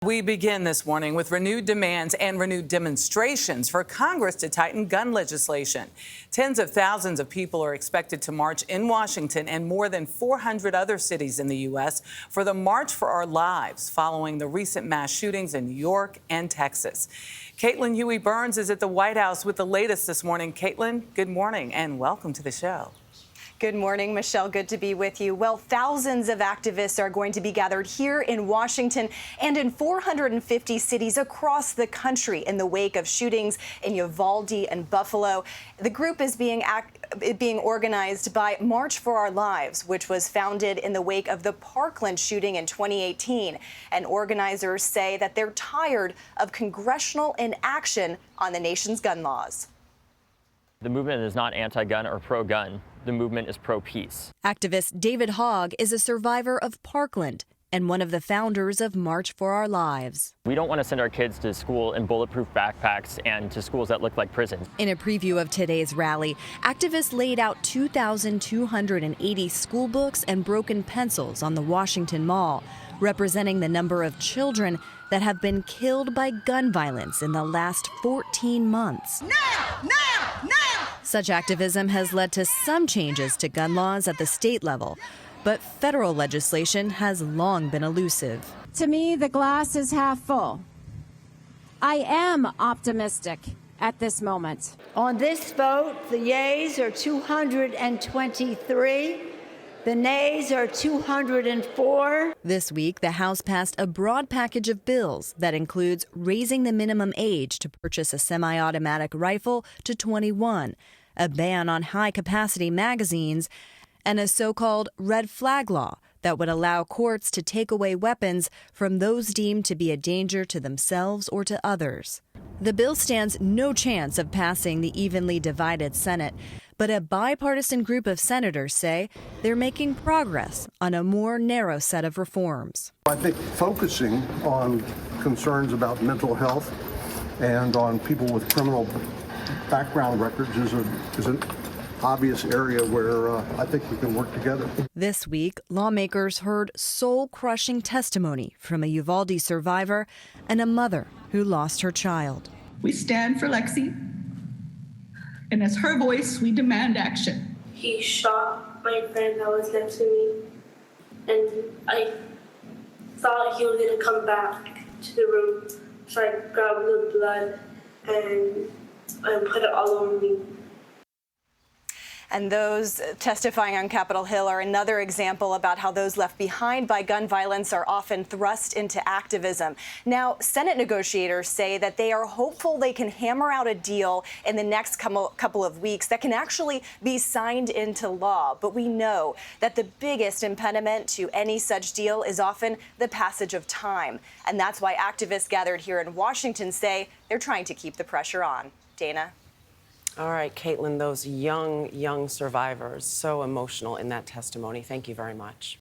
We begin this morning with renewed demands and renewed demonstrations for Congress to tighten gun legislation. Tens of thousands of people are expected to march in Washington and more than 400 other cities in the U.S. for the March for Our Lives, following the recent mass shootings in New York and Texas. Caitlin Huey-Burns is at the White House with the latest this morning. Caitlin, good morning and welcome to the show. Good morning, Michelle. Good to be with you. Well, thousands of activists are going to be gathered here in Washington and in 450 cities across the country in the wake of shootings in Uvalde and Buffalo. The group is being organized by March for Our Lives, which was founded in the wake of the Parkland shooting in 2018. And organizers say that they're tired of congressional inaction on the nation's gun laws. The movement is not anti-gun or pro-gun. The movement is pro-peace. Activist David Hogg is a survivor of Parkland and one of the founders of March for Our Lives. We don't want to send our kids to school in bulletproof backpacks and to schools that look like prisons. In a preview of today's rally, activists laid out 2,280 school books and broken pencils on the Washington Mall, representing the number of children that have been killed by gun violence in the last 14 months. Now! Such activism has led to some changes to gun laws at the state level, but federal legislation has long been elusive. To me, the glass is half full. I am optimistic at this moment. On this vote, the yeas are 223. The nays are 204. This week, the House passed a broad package of bills that includes raising the minimum age to purchase a semi-automatic rifle to 21, a ban on high-capacity magazines, and a so-called red flag law that would allow courts to take away weapons from those deemed to be a danger to themselves or to others. The bill stands no chance of passing the evenly divided Senate, but a bipartisan group of senators say they're making progress on a more narrow set of reforms. I think focusing on concerns about mental health and on people with criminal background records is an obvious area where I think we can work together. This week, lawmakers heard soul-crushing testimony from a Uvalde survivor and a mother who lost her child. We stand for Lexi, and as her voice, we demand action. He shot my friend that was next to me, and I thought he was going to come back to the room, so I grabbed the blood and put it all over me. And those testifying on Capitol Hill are another example about how those left behind by gun violence are often thrust into activism. Now, Senate negotiators say that they are hopeful they can hammer out a deal in the next couple of weeks that can actually be signed into law. But we know that the biggest impediment to any such deal is often the passage of time. And that's why activists gathered here in Washington say they're trying to keep the pressure on. Dana? All right, Caitlin, those young survivors, so emotional in that testimony. Thank you very much.